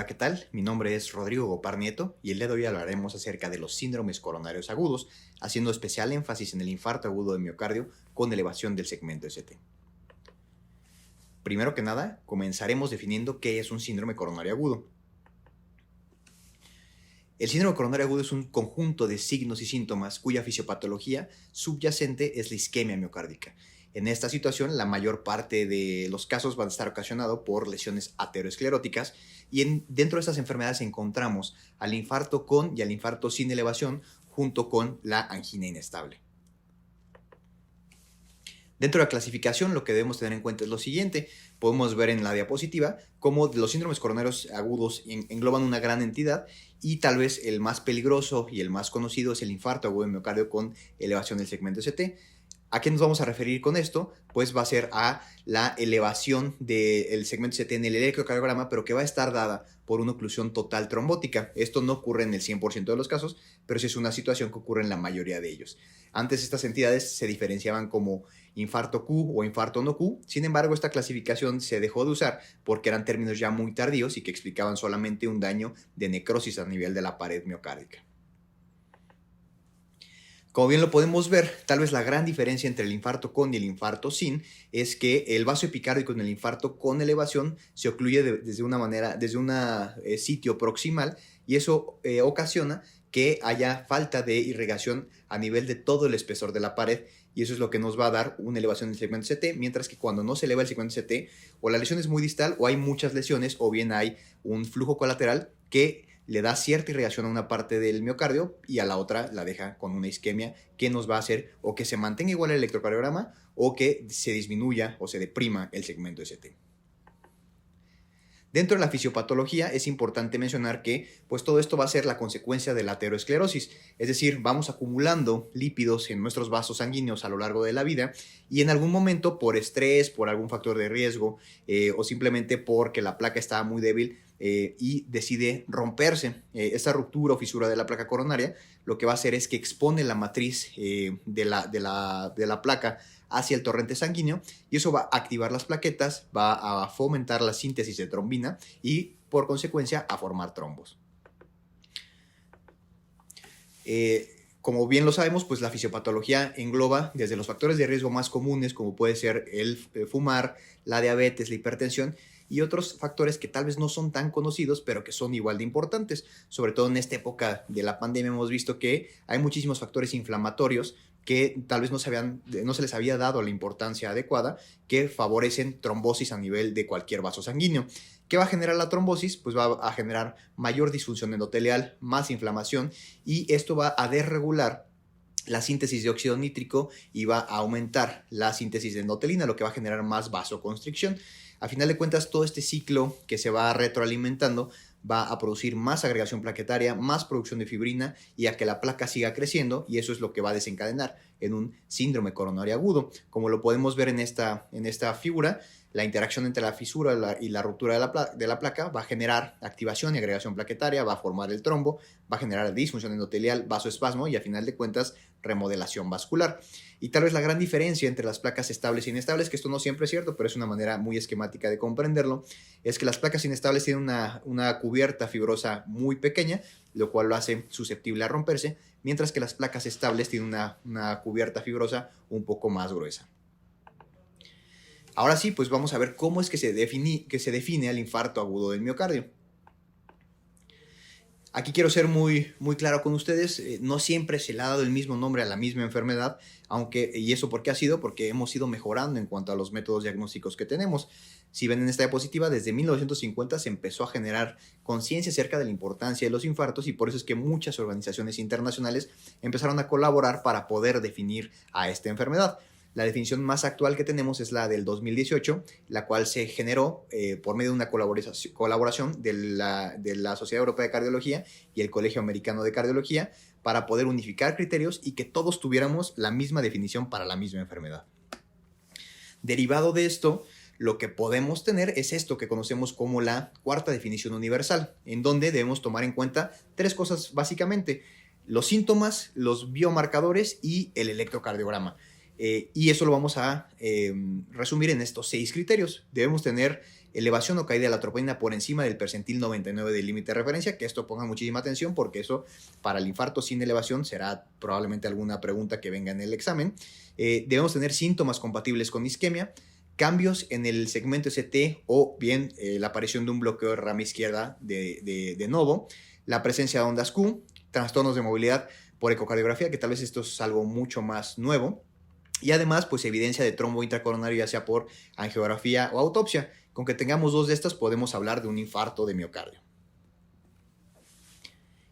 ¿qué tal? Mi nombre es Rodrigo Gopar Nieto y el día de hoy hablaremos acerca de los síndromes coronarios agudos, haciendo especial énfasis en el infarto agudo de miocardio con elevación del segmento ST. Primero que nada, comenzaremos definiendo qué es un síndrome coronario agudo. El síndrome coronario agudo es un conjunto de signos y síntomas cuya fisiopatología subyacente es la isquemia miocárdica. En esta situación, la mayor parte de los casos van a estar ocasionados por lesiones ateroscleróticas y dentro de estas enfermedades encontramos al infarto con y al infarto sin elevación junto con la angina inestable. Dentro de la clasificación, lo que debemos tener en cuenta es lo siguiente. Podemos ver en la diapositiva cómo los síndromes coronarios agudos engloban una gran entidad y tal vez el más peligroso y el más conocido es el infarto agudo de miocardio con elevación del segmento ST. ¿A qué nos vamos a referir con esto? Pues va a ser a la elevación del segmento ST en el electrocardiograma, pero que va a estar dada por una oclusión total trombótica. Esto no ocurre en el 100% de los casos, pero sí es una situación que ocurre en la mayoría de ellos. Antes estas entidades se diferenciaban como infarto Q o infarto no Q. Sin embargo, esta clasificación se dejó de usar porque eran términos ya muy tardíos y que explicaban solamente un daño de necrosis a nivel de la pared miocárdica. Como bien lo podemos ver, tal vez la gran diferencia entre el infarto con y el infarto sin es que el vaso epicárdico en el infarto con elevación se ocluye desde un sitio proximal y eso ocasiona que haya falta de irrigación a nivel de todo el espesor de la pared y eso es lo que nos va a dar una elevación del segmento ST, mientras que cuando no se eleva el segmento ST o la lesión es muy distal o hay muchas lesiones o bien hay un flujo colateral que le da cierta irrigación a una parte del miocardio y a la otra la deja con una isquemia que nos va a hacer o que se mantenga igual el electrocardiograma o que se disminuya o se deprima el segmento ST. Dentro de la fisiopatología es importante mencionar que pues todo esto va a ser la consecuencia de la aterosclerosis, es decir, vamos acumulando lípidos en nuestros vasos sanguíneos a lo largo de la vida y en algún momento por estrés, por algún factor de riesgo o simplemente porque la placa estaba muy débil y decide romperse. Esta ruptura o fisura de la placa coronaria lo que va a hacer es que expone la matriz de la placa hacia el torrente sanguíneo y eso va a activar las plaquetas, va a fomentar la síntesis de trombina y por consecuencia a formar trombos. Como bien lo sabemos, pues la fisiopatología engloba desde los factores de riesgo más comunes como puede ser el fumar, la diabetes, la hipertensión y otros factores que tal vez no son tan conocidos, pero que son igual de importantes. Sobre todo en esta época de la pandemia hemos visto que hay muchísimos factores inflamatorios que tal vez no se les había dado la importancia adecuada, que favorecen trombosis a nivel de cualquier vaso sanguíneo. ¿Qué va a generar la trombosis? Pues va a generar mayor disfunción endotelial, más inflamación, y esto va a desregular la síntesis de óxido nítrico y va a aumentar la síntesis de endotelina, lo que va a generar más vasoconstricción. A final de cuentas, todo este ciclo que se va retroalimentando va a producir más agregación plaquetaria, más producción de fibrina y a que la placa siga creciendo y eso es lo que va a desencadenar en un síndrome coronario agudo. Como lo podemos ver en esta figura, la interacción entre la fisura y la ruptura de la placa va a generar activación y agregación plaquetaria, va a formar el trombo, va a generar disfunción endotelial, vasoespasmo y a final de cuentas remodelación vascular. Y tal vez la gran diferencia entre las placas estables e inestables, que esto no siempre es cierto, pero es una manera muy esquemática de comprenderlo, es que las placas inestables tienen una cubierta fibrosa muy pequeña, lo cual lo hace susceptible a romperse, mientras que las placas estables tienen una cubierta fibrosa un poco más gruesa. Ahora sí, pues vamos a ver cómo es que se define el infarto agudo del miocardio. Aquí quiero ser muy claro con ustedes, no siempre se le ha dado el mismo nombre a la misma enfermedad, ¿y eso por qué ha sido? Porque hemos ido mejorando en cuanto a los métodos diagnósticos que tenemos. Si ven en esta diapositiva, desde 1950 se empezó a generar conciencia acerca de la importancia de los infartos y por eso es que muchas organizaciones internacionales empezaron a colaborar para poder definir a esta enfermedad. La definición más actual que tenemos es la del 2018, la cual se generó por medio de una colaboración de la Sociedad Europea de Cardiología y el Colegio Americano de Cardiología para poder unificar criterios y que todos tuviéramos la misma definición para la misma enfermedad. Derivado de esto, lo que podemos tener es esto que conocemos como la cuarta definición universal, en donde debemos tomar en cuenta tres cosas básicamente: los síntomas, los biomarcadores y el electrocardiograma. Y eso lo vamos a resumir en estos 6 criterios. Debemos tener elevación o caída de la troponina por encima del percentil 99 del límite de referencia, que esto ponga muchísima atención porque eso para el infarto sin elevación será probablemente alguna pregunta que venga en el examen. Debemos tener síntomas compatibles con isquemia, cambios en el segmento ST o bien la aparición de un bloqueo de rama izquierda de novo, la presencia de ondas Q, trastornos de movilidad por ecocardiografía, que tal vez esto es algo mucho más nuevo, y además pues evidencia de trombo intracoronario ya sea por angiografía o autopsia. Con que tengamos 2 de estas podemos hablar de un infarto de miocardio.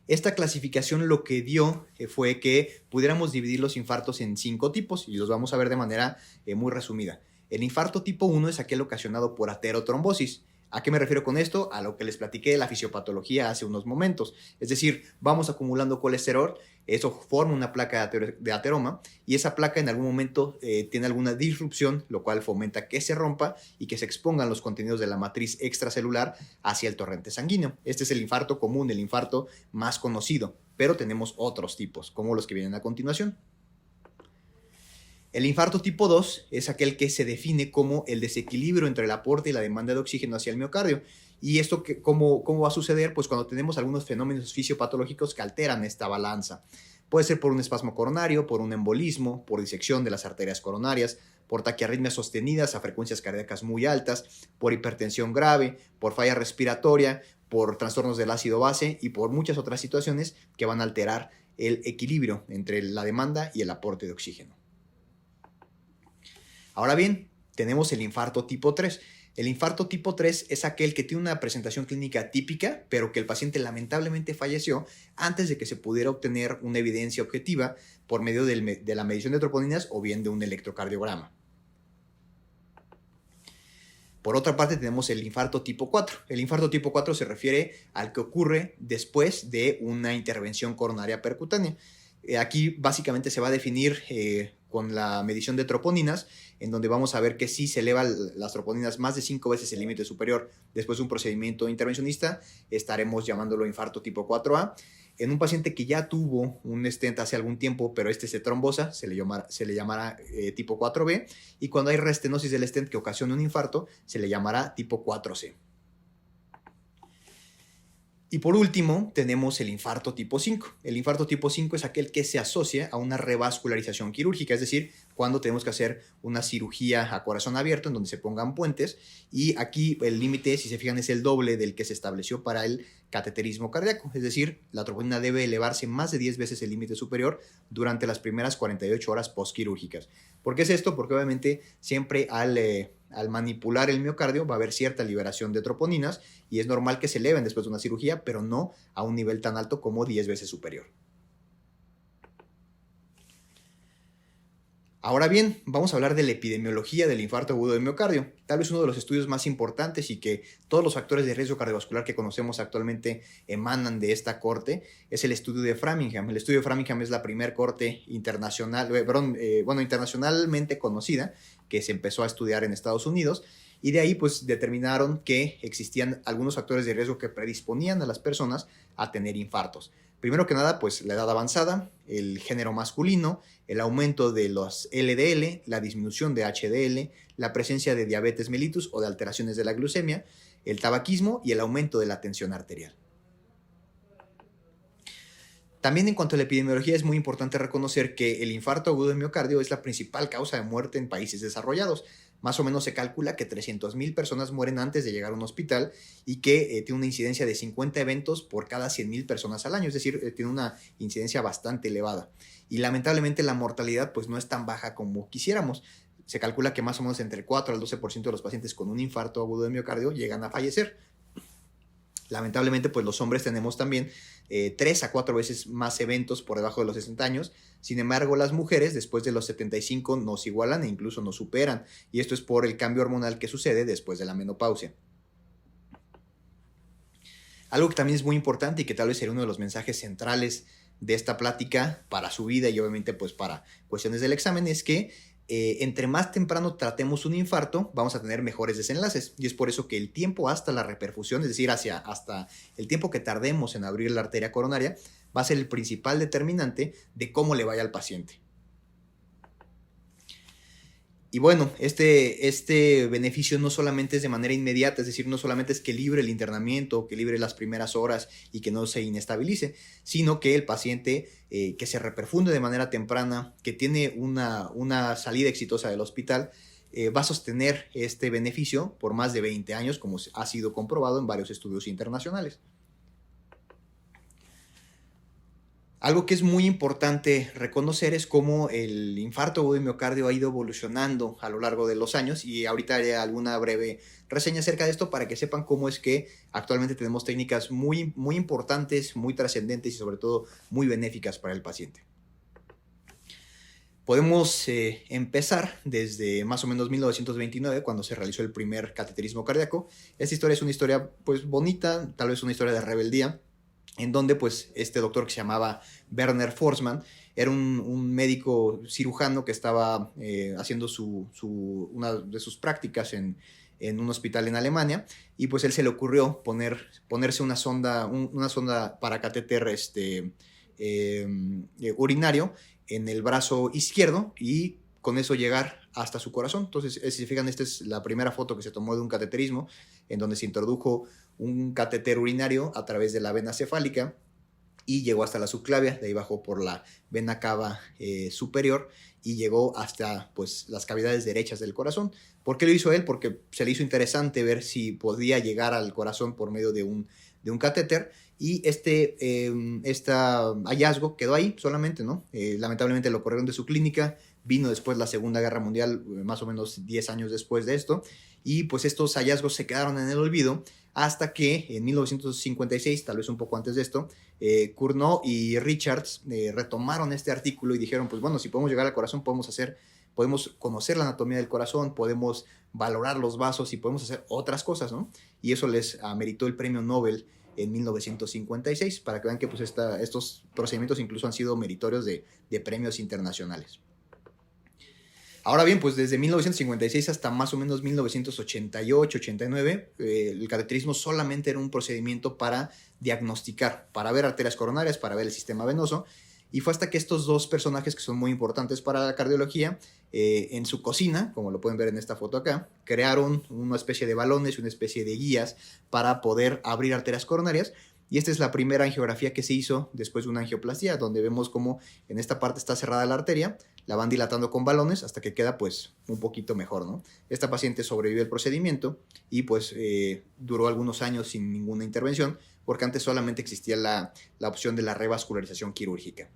Esta clasificación lo que dio fue que pudiéramos dividir los infartos en 5 tipos y los vamos a ver de manera muy resumida. El infarto tipo 1 es aquel ocasionado por aterotrombosis. ¿A qué me refiero con esto? A lo que les platiqué de la fisiopatología hace unos momentos. Es decir, vamos acumulando colesterol, eso forma una placa de ateroma y esa placa en algún momento tiene alguna disrupción, lo cual fomenta que se rompa y que se expongan los contenidos de la matriz extracelular hacia el torrente sanguíneo. Este es el infarto común, el infarto más conocido, pero tenemos otros tipos, como los que vienen a continuación. El infarto tipo 2 es aquel que se define como el desequilibrio entre el aporte y la demanda de oxígeno hacia el miocardio. ¿Y esto cómo va a suceder? Pues cuando tenemos algunos fenómenos fisiopatológicos que alteran esta balanza. Puede ser por un espasmo coronario, por un embolismo, por disección de las arterias coronarias, por taquiarritmias sostenidas a frecuencias cardíacas muy altas, por hipertensión grave, por falla respiratoria, por trastornos del ácido base y por muchas otras situaciones que van a alterar el equilibrio entre la demanda y el aporte de oxígeno. Ahora bien, tenemos el infarto tipo 3. El infarto tipo 3 es aquel que tiene una presentación clínica típica, pero que el paciente lamentablemente falleció antes de que se pudiera obtener una evidencia objetiva por medio de la medición de troponinas o bien de un electrocardiograma. Por otra parte tenemos el infarto tipo 4. El infarto tipo 4 se refiere al que ocurre después de una intervención coronaria percutánea. Aquí básicamente se va a definir con la medición de troponinas, en donde vamos a ver que si se elevan las troponinas más de 5 veces el límite superior después de un procedimiento intervencionista, estaremos llamándolo infarto tipo 4A. En un paciente que ya tuvo un stent hace algún tiempo, pero este se trombosa, se le llamará tipo 4B, y cuando hay restenosis del stent que ocasiona un infarto, se le llamará tipo 4C. Y por último, tenemos el infarto tipo 5. El infarto tipo 5 es aquel que se asocia a una revascularización quirúrgica, es decir, cuando tenemos que hacer una cirugía a corazón abierto en donde se pongan puentes, y aquí el límite, si se fijan, es el doble del que se estableció para el cateterismo cardíaco, es decir, la troponina debe elevarse más de 10 veces el límite superior durante las primeras 48 horas postquirúrgicas. ¿Por qué es esto? Porque obviamente siempre al manipular el miocardio va a haber cierta liberación de troponinas y es normal que se eleven después de una cirugía, pero no a un nivel tan alto como 10 veces superior. Ahora bien, vamos a hablar de la epidemiología del infarto agudo de miocardio. Tal vez uno de los estudios más importantes y que todos los factores de riesgo cardiovascular que conocemos actualmente emanan de esta corte es el estudio de Framingham. El estudio de Framingham es la primera corte internacional, internacionalmente conocida que se empezó a estudiar en Estados Unidos. Y de ahí pues determinaron que existían algunos factores de riesgo que predisponían a las personas a tener infartos. Primero que nada, pues la edad avanzada, el género masculino, el aumento de los LDL, la disminución de HDL, la presencia de diabetes mellitus o de alteraciones de la glucemia, el tabaquismo y el aumento de la tensión arterial. También en cuanto a la epidemiología es muy importante reconocer que el infarto agudo de miocardio es la principal causa de muerte en países desarrollados. Más o menos se calcula que 300,000 personas mueren antes de llegar a un hospital y que tiene una incidencia de 50 eventos por cada 100,000 personas al año, es decir, tiene una incidencia bastante elevada. Y lamentablemente la mortalidad pues no es tan baja como quisiéramos. Se calcula que más o menos entre el 4 al 12% de los pacientes con un infarto agudo de miocardio llegan a fallecer. Lamentablemente, pues los hombres tenemos también 3 a 4 veces más eventos por debajo de los 60 años. Sin embargo, las mujeres después de los 75 nos igualan e incluso nos superan. Y esto es por el cambio hormonal que sucede después de la menopausia. Algo que también es muy importante y que tal vez sería uno de los mensajes centrales de esta plática para su vida y obviamente pues para cuestiones del examen es que entre más temprano tratemos un infarto, vamos a tener mejores desenlaces. Y es por eso que el tiempo hasta la reperfusión, es decir, hasta el tiempo que tardemos en abrir la arteria coronaria, va a ser el principal determinante de cómo le vaya al paciente. Y bueno, este beneficio no solamente es de manera inmediata, es decir, no solamente es que libre el internamiento, que libre las primeras horas y que no se inestabilice, sino que el paciente que se reperfunde de manera temprana, que tiene una salida exitosa del hospital, va a sostener este beneficio por más de 20 años, como ha sido comprobado en varios estudios internacionales. Algo que es muy importante reconocer es cómo el infarto de miocardio ha ido evolucionando a lo largo de los años, y ahorita haré alguna breve reseña acerca de esto para que sepan cómo es que actualmente tenemos técnicas muy, muy importantes, muy trascendentes y sobre todo muy benéficas para el paciente. Podemos empezar desde más o menos 1929, cuando se realizó el primer cateterismo cardíaco. Esta historia es una historia pues bonita, tal vez una historia de rebeldía, en donde pues este doctor que se llamaba Werner Forsman era un médico cirujano que estaba haciendo una de sus prácticas en un hospital en Alemania, y pues él se le ocurrió ponerse una sonda para catéter urinario en el brazo izquierdo y con eso llegar hasta su corazón. Entonces, si se fijan, esta es la primera foto que se tomó de un cateterismo, en donde se introdujo un catéter urinario a través de la vena cefálica y llegó hasta la subclavia, de ahí bajó por la vena cava superior y llegó hasta pues, las cavidades derechas del corazón. ¿Por qué lo hizo él? Porque se le hizo interesante ver si podía llegar al corazón por medio de un catéter, y este hallazgo quedó ahí solamente, ¿no? Lamentablemente lo corrieron de su clínica, vino después la Segunda Guerra Mundial, más o menos 10 años después de esto, y pues estos hallazgos se quedaron en el olvido hasta que en 1956, tal vez un poco antes de esto, Cournot y Richards retomaron este artículo y dijeron, pues bueno, si podemos llegar al corazón, podemos conocer la anatomía del corazón, podemos valorar los vasos y podemos hacer otras cosas, ¿no? Y eso les ameritó el premio Nobel en 1956, para que vean que pues estos procedimientos incluso han sido meritorios de premios internacionales. Ahora bien, pues desde 1956 hasta más o menos 1988-89, el cateterismo solamente era un procedimiento para diagnosticar, para ver arterias coronarias, para ver el sistema venoso, y fue hasta que estos dos personajes que son muy importantes para la cardiología, en su cocina, como lo pueden ver en esta foto acá, crearon una especie de balones, una especie de guías para poder abrir arterias coronarias. Y esta es la primera angiografía que se hizo después de una angioplastía, donde vemos cómo en esta parte está cerrada la arteria, la van dilatando con balones hasta que queda pues un poquito mejor, ¿no? Esta paciente sobrevivió el procedimiento y pues duró algunos años sin ninguna intervención, porque antes solamente existía la opción de la revascularización quirúrgica.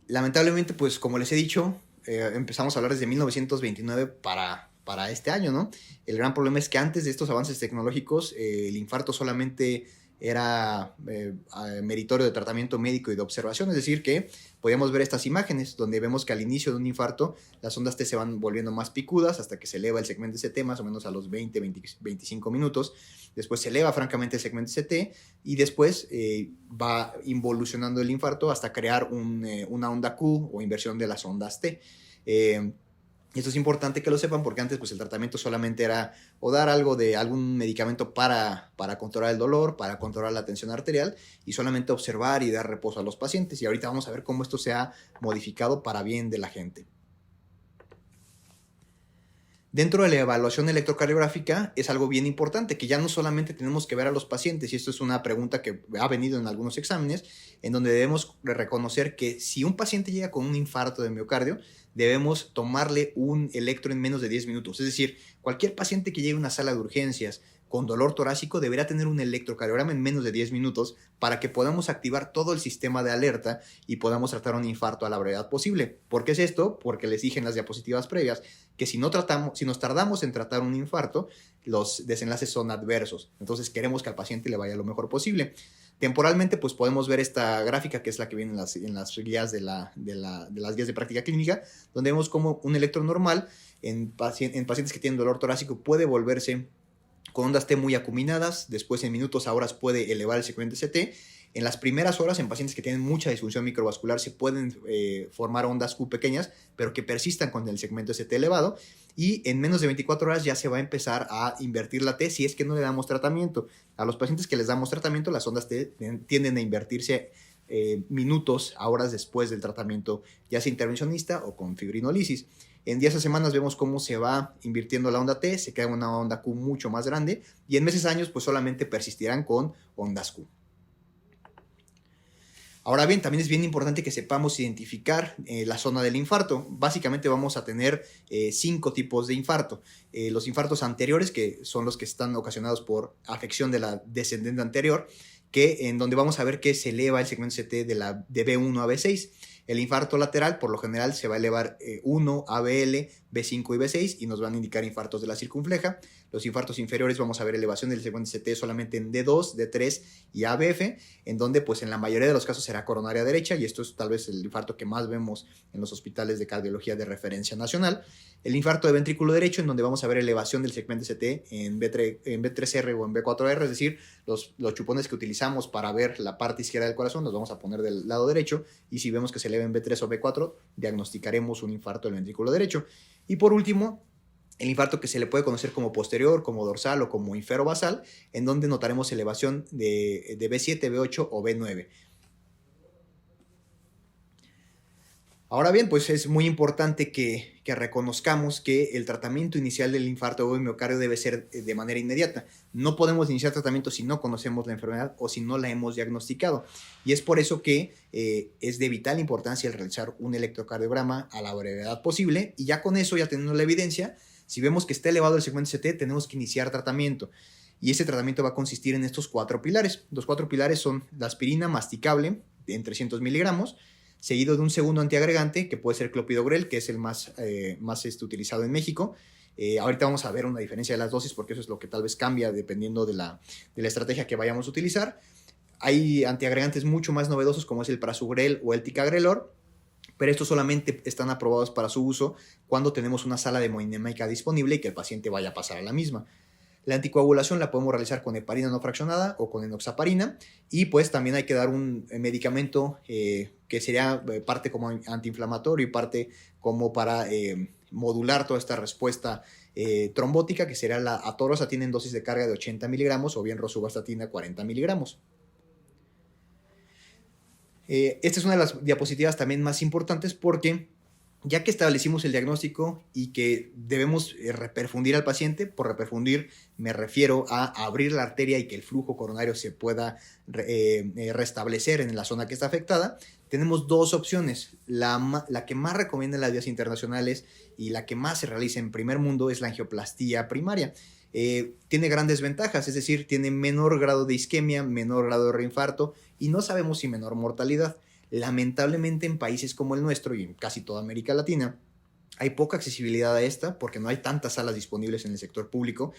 Lamentablemente, pues como les he dicho, empezamos a hablar desde 1929 para este año, ¿no? El gran problema es que antes de estos avances tecnológicos, el infarto solamente era meritorio de tratamiento médico y de observación, es decir, que podíamos ver estas imágenes donde vemos que al inicio de un infarto las ondas T se van volviendo más picudas hasta que se eleva el segmento ST más o menos a los 20-25 minutos, después se eleva francamente el segmento ST y después va involucionando el infarto hasta crear una onda Q o inversión de las ondas T. Esto es importante que lo sepan porque antes pues, el tratamiento solamente era o dar algún medicamento para controlar el dolor, para controlar la tensión arterial y solamente observar y dar reposo a los pacientes. Y ahorita vamos a ver cómo esto se ha modificado para bien de la gente. Dentro de la evaluación electrocardiográfica es algo bien importante, que ya no solamente tenemos que ver a los pacientes, y esto es una pregunta que ha venido en algunos exámenes, en donde debemos reconocer que si un paciente llega con un infarto de miocardio, debemos tomarle un electro en menos de 10 minutos. Es decir, cualquier paciente que llegue a una sala de urgencias con dolor torácico deberá tener un electrocardiograma en menos de 10 minutos para que podamos activar todo el sistema de alerta y podamos tratar un infarto a la brevedad posible. ¿Por qué es esto? Porque les dije en las diapositivas previas que si nos tardamos en tratar un infarto, los desenlaces son adversos. Entonces queremos que al paciente le vaya lo mejor posible. Temporalmente, pues podemos ver esta gráfica, que es la que viene en las guías de las guías de práctica clínica, donde vemos cómo un electro normal en pacientes que tienen dolor torácico puede volverse con ondas T muy acuminadas, después en minutos a horas puede elevar el segmento ST. En las primeras horas, en pacientes que tienen mucha disfunción microvascular, se pueden formar ondas Q pequeñas, pero que persistan con el segmento ST elevado. Y en menos de 24 horas ya se va a empezar a invertir la T si es que no le damos tratamiento. A los pacientes que les damos tratamiento, las ondas T tienden a invertirse minutos a horas después del tratamiento, ya sea intervencionista o con fibrinolisis. En días a semanas vemos cómo se va invirtiendo la onda T, se queda una onda Q mucho más grande, y en meses a años pues solamente persistirán con ondas Q. Ahora bien, también es bien importante que sepamos identificar la zona del infarto. Básicamente vamos a tener 5 tipos de infarto. Los infartos anteriores, que son los que están ocasionados por afección de la descendente anterior, en donde vamos a ver que se eleva el segmento CT de B1 a B6. El infarto lateral, por lo general, se va a elevar 1, ABL, B5 y B6 y nos van a indicar infartos de la circunfleja. Los infartos inferiores vamos a ver elevación del segmento CT solamente en D2, D3 y ABF, en donde pues en la mayoría de los casos será coronaria derecha, y esto es tal vez el infarto que más vemos en los hospitales de cardiología de referencia nacional. El infarto de ventrículo derecho, en donde vamos a ver elevación del segmento CT en B3R o en B4R, es decir, los chupones que utilizamos para ver la parte izquierda del corazón los vamos a poner del lado derecho, y si vemos que se eleva en B3 o B4, diagnosticaremos un infarto del ventrículo derecho. Y por último, el infarto que se le puede conocer como posterior, como dorsal o como inferobasal, en donde notaremos elevación de B7, B8 o B9. Ahora bien, pues es muy importante que reconozcamos que el tratamiento inicial del infarto de miocardio debe ser de manera inmediata. No podemos iniciar tratamiento si no conocemos la enfermedad o si no la hemos diagnosticado. Y es por eso que es de vital importancia el realizar un electrocardiograma a la brevedad posible, y ya con eso, ya teniendo la evidencia, si vemos que está elevado el segmento CT, tenemos que iniciar tratamiento. Y ese tratamiento va a consistir en estos 4 pilares. Los 4 pilares son la aspirina masticable en 300 miligramos, seguido de un segundo antiagregante, que puede ser clopidogrel, que es el más utilizado en México. Ahorita vamos a ver una diferencia de las dosis, porque eso es lo que tal vez cambia dependiendo de la estrategia que vayamos a utilizar. Hay antiagregantes mucho más novedosos, como es el prasugrel o el ticagrelor, pero estos solamente están aprobados para su uso cuando tenemos una sala de hemodinámica disponible y que el paciente vaya a pasar a la misma. La anticoagulación la podemos realizar con heparina no fraccionada o con enoxaparina, y pues también hay que dar un medicamento que sería parte como antiinflamatorio y parte como para modular toda esta respuesta trombótica, que será la atorvastatina en dosis de carga de 80 miligramos o bien rosuvastatina 40 miligramos. Esta es una de las diapositivas también más importantes, porque ya que establecimos el diagnóstico y que debemos reperfundir al paciente, por reperfundir me refiero a abrir la arteria y que el flujo coronario se pueda restablecer en la zona que está afectada, tenemos 2 opciones. La que más recomiendan las vías internacionales y la que más se realiza en primer mundo es la angioplastía primaria. Tiene grandes ventajas, es decir, tiene menor grado de isquemia, menor grado de reinfarto y no sabemos si menor mortalidad. Lamentablemente en países como el nuestro y en casi toda América Latina hay poca accesibilidad a esta, porque no hay tantas salas disponibles en el sector público.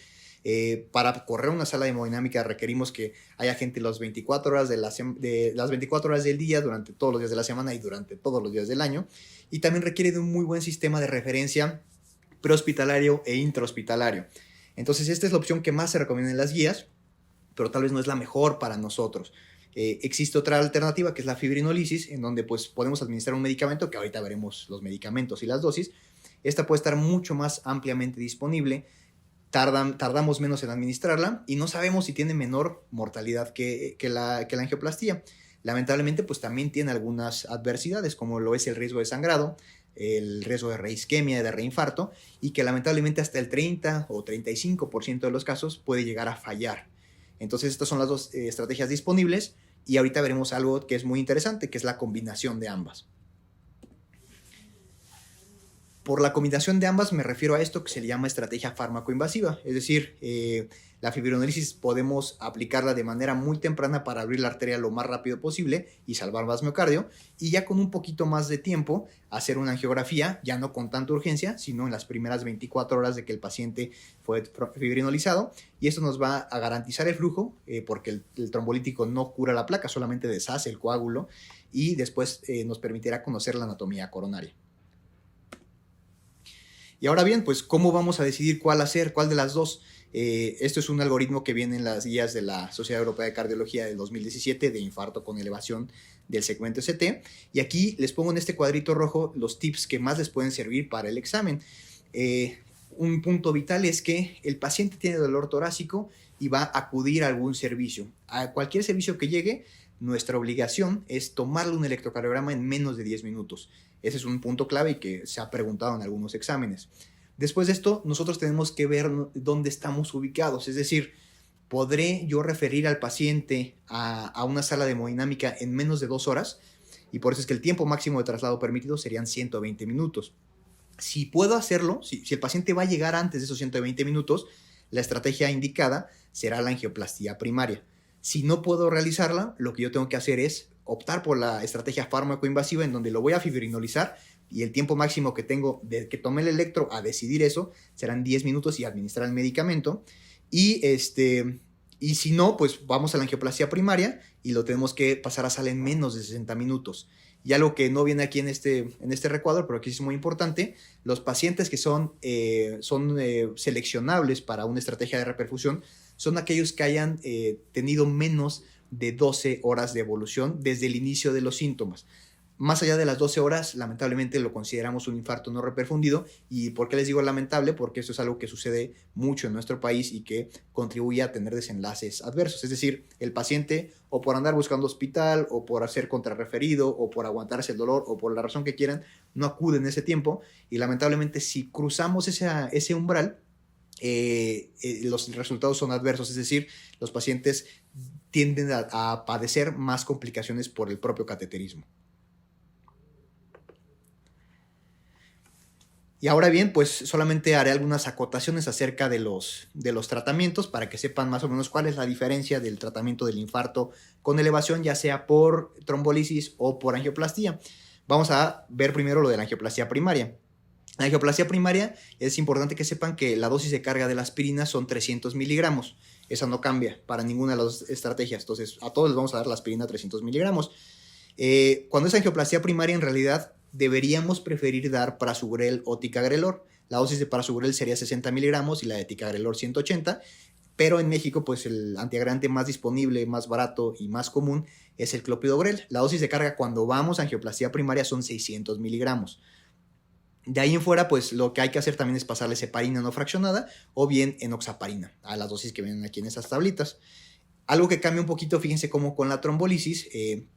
Para correr una sala de hemodinámica requerimos que haya gente las 24 horas las 24 horas del día, durante todos los días de la semana y durante todos los días del año, y también requiere de un muy buen sistema de referencia prehospitalario e intrahospitalario. Entonces esta es la opción que más se recomienda en las guías, pero tal vez no es la mejor para nosotros. Existe otra alternativa, que es la fibrinolisis, en donde pues podemos administrar un medicamento, que ahorita veremos los medicamentos y las dosis. Esta puede estar mucho más ampliamente disponible, tardamos menos en administrarla y no sabemos si tiene menor mortalidad que la angioplastía. Lamentablemente pues también tiene algunas adversidades, como lo es el riesgo de sangrado, el riesgo de reisquemia, de reinfarto, y que lamentablemente hasta el 30 o 35% de los casos puede llegar a fallar. Entonces estas son las 2 estrategias disponibles, y ahorita veremos algo que es muy interesante, que es la combinación de ambas. Por la combinación de ambas me refiero a esto que se le llama estrategia fármaco-invasiva, es decir, la fibrinolisis podemos aplicarla de manera muy temprana para abrir la arteria lo más rápido posible y salvar más miocardio, y ya con un poquito más de tiempo hacer una angiografía, ya no con tanta urgencia, sino en las primeras 24 horas de que el paciente fue fibrinolizado, y esto nos va a garantizar el flujo, porque el trombolítico no cura la placa, solamente deshace el coágulo, y después nos permitirá conocer la anatomía coronaria. Y ahora bien, pues, ¿cómo vamos a decidir cuál hacer, cuál de las dos? Esto es un algoritmo que viene en las guías de la Sociedad Europea de Cardiología del 2017 de infarto con elevación del segmento CT. Y aquí les pongo en este cuadrito rojo los tips que más les pueden servir para el examen. Un punto vital es que el paciente tiene dolor torácico y va a acudir a algún servicio. A cualquier servicio que llegue, nuestra obligación es tomarle un electrocardiograma en menos de 10 minutos. Ese es un punto clave y que se ha preguntado en algunos exámenes. Después de esto, nosotros tenemos que ver dónde estamos ubicados, es decir, ¿podré yo referir al paciente a una sala de hemodinámica en menos de 2 horas? Y por eso es que el tiempo máximo de traslado permitido serían 120 minutos. Si puedo hacerlo, si el paciente va a llegar antes de esos 120 minutos, la estrategia indicada será la angioplastia primaria. Si no puedo realizarla, lo que yo tengo que hacer es optar por la estrategia fármaco-invasiva, en donde lo voy a fibrinolizar y el tiempo máximo que tengo de que tome el electro a decidir eso serán 10 minutos y administrar el medicamento. Y si no, pues vamos a la angioplastia primaria y lo tenemos que pasar a sala en menos de 60 minutos. Y algo que no viene aquí en este recuadro, pero aquí es muy importante, los pacientes que son seleccionables para una estrategia de reperfusión son aquellos que hayan tenido menos de 12 horas de evolución desde el inicio de los síntomas. Más allá de las 12 horas, lamentablemente lo consideramos un infarto no reperfundido. ¿Y por qué les digo lamentable? Porque esto es algo que sucede mucho en nuestro país y que contribuye a tener desenlaces adversos. Es decir, el paciente, o por andar buscando hospital, o por ser contrarreferido, o por aguantarse el dolor, o por la razón que quieran, no acude en ese tiempo. Y lamentablemente, si cruzamos ese umbral, los resultados son adversos. Es decir, los pacientes tienden a padecer más complicaciones por el propio cateterismo. Y ahora bien, pues solamente haré algunas acotaciones acerca de los tratamientos para que sepan más o menos cuál es la diferencia del tratamiento del infarto con elevación, ya sea por trombolisis o por angioplastia. Vamos a ver primero lo de la angioplastia primaria. La angioplastia primaria es importante que sepan que la dosis de carga de la aspirina son 300 miligramos. Esa no cambia para ninguna de las estrategias. Entonces, a todos les vamos a dar la aspirina 300 miligramos. Cuando es angioplastia primaria, en realidad deberíamos preferir dar prasugrel o ticagrelor. La dosis de prasugrel sería 60 miligramos y la de ticagrelor 180, pero en México pues el antiagregante más disponible, más barato y más común es el clopidogrel. La dosis de carga cuando vamos a angioplastia primaria son 600 miligramos. De ahí en fuera, pues lo que hay que hacer también es pasarle heparina no fraccionada o bien enoxaparina a las dosis que vienen aquí en esas tablitas. Algo que cambia un poquito, fíjense cómo con la trombolisis,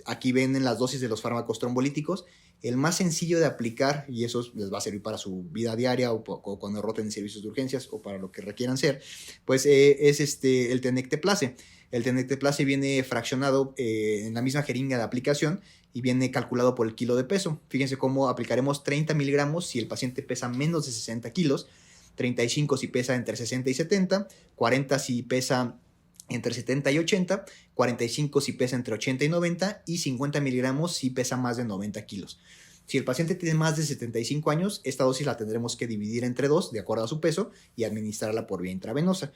aquí ven en las dosis de los fármacos trombolíticos, el más sencillo de aplicar, y eso les va a servir para su vida diaria o cuando roten en servicios de urgencias o para lo que requieran ser, pues es el tenecteplase. El tenecteplase viene fraccionado en la misma jeringa de aplicación y viene calculado por el kilo de peso. Fíjense cómo aplicaremos 30 miligramos si el paciente pesa menos de 60 kilos, 35 si pesa entre 60 y 70, 40 si pesa entre 70 y 80, 45 si pesa entre 80 y 90 y 50 miligramos si pesa más de 90 kilos. Si el paciente tiene más de 75 años, esta dosis la tendremos que dividir entre 2 de acuerdo a su peso y administrarla por vía intravenosa.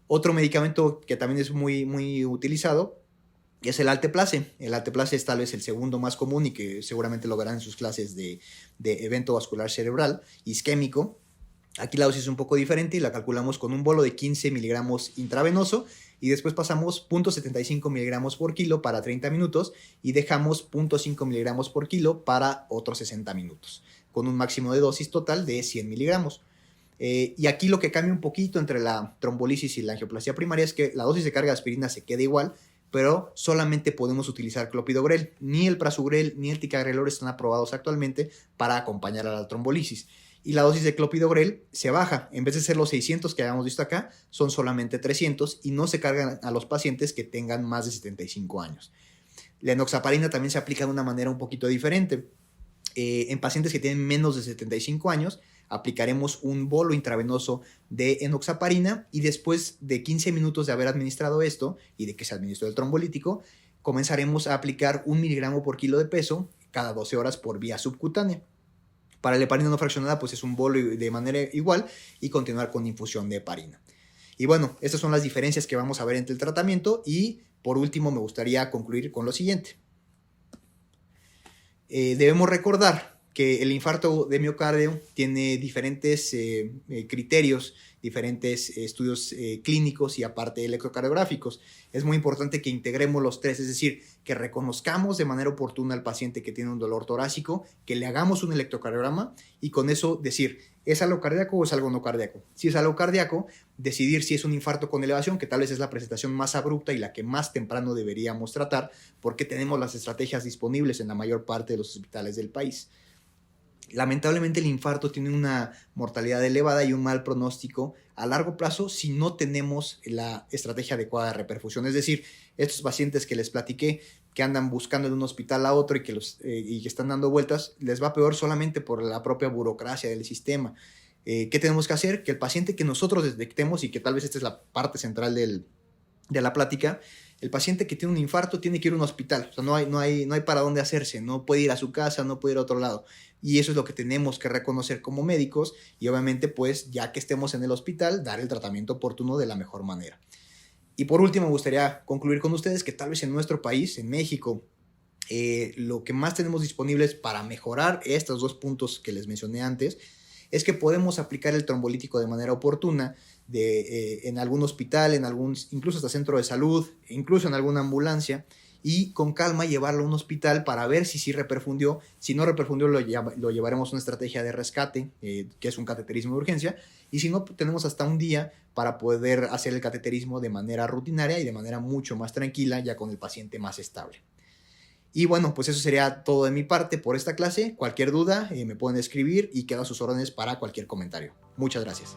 Otro medicamento que también es muy, muy utilizado es el alteplase. El alteplase es tal vez el segundo más común y que seguramente lo verán en sus clases de evento vascular cerebral isquémico. Aquí la dosis es un poco diferente y la calculamos con un bolo de 15 miligramos intravenoso y después pasamos 0.75 miligramos por kilo para 30 minutos y dejamos 0.5 miligramos por kilo para otros 60 minutos, con un máximo de dosis total de 100 miligramos. Y aquí lo que cambia un poquito entre la trombolisis y la angioplastia primaria es que la dosis de carga de aspirina se queda igual, pero solamente podemos utilizar clopidogrel. Ni el prasugrel ni el ticagrelor están aprobados actualmente para acompañar a la trombolisis. Y la dosis de clopidogrel se baja. En vez de ser los 600 que habíamos visto acá, son solamente 300 y no se cargan a los pacientes que tengan más de 75 años. La enoxaparina también se aplica de una manera un poquito diferente. En pacientes que tienen menos de 75 años, aplicaremos un bolo intravenoso de enoxaparina y después de 15 minutos de haber administrado esto y de que se administró el trombolítico, comenzaremos a aplicar 1 miligramo por kilo de peso cada 12 horas por vía subcutánea. Para la heparina no fraccionada, pues es un bolo de manera igual y continuar con infusión de heparina. Y bueno, estas son las diferencias que vamos a ver entre el tratamiento y por último me gustaría concluir con lo siguiente. Debemos recordar que el infarto de miocardio tiene diferentes criterios, diferentes estudios clínicos y aparte electrocardiográficos. Es muy importante que integremos los tres, es decir, que reconozcamos de manera oportuna al paciente que tiene un dolor torácico, que le hagamos un electrocardiograma y con eso decir, ¿es algo cardíaco o es algo no cardíaco? Si es algo cardíaco, decidir si es un infarto con elevación, que tal vez es la presentación más abrupta y la que más temprano deberíamos tratar, porque tenemos las estrategias disponibles en la mayor parte de los hospitales del país. Lamentablemente el infarto tiene una mortalidad elevada y un mal pronóstico a largo plazo si no tenemos la estrategia adecuada de reperfusión. Es decir, estos pacientes que les platiqué que andan buscando de un hospital a otro y que están dando vueltas, les va peor solamente por la propia burocracia del sistema. ¿Qué tenemos que hacer? Que el paciente que nosotros detectemos, y que tal vez esta es la parte central de la plática, el paciente que tiene un infarto tiene que ir a un hospital. O sea, no hay para dónde hacerse, no puede ir a su casa, no puede ir a otro lado. Y eso es lo que tenemos que reconocer como médicos y obviamente pues ya que estemos en el hospital, dar el tratamiento oportuno de la mejor manera. Y por último me gustaría concluir con ustedes que tal vez en nuestro país, en México, lo que más tenemos disponibles para mejorar estos dos puntos que les mencioné antes es que podemos aplicar el trombolítico de manera oportuna en algún hospital, incluso hasta centro de salud, incluso en alguna ambulancia, y con calma llevarlo a un hospital para ver si sí reperfundió. Si no reperfundió, lo llevaremos a una estrategia de rescate, que es un cateterismo de urgencia, y si no, tenemos hasta un día para poder hacer el cateterismo de manera rutinaria y de manera mucho más tranquila, ya con el paciente más estable. Y bueno, pues eso sería todo de mi parte por esta clase. Cualquier duda me pueden escribir y quedo a sus órdenes para cualquier comentario. Muchas gracias.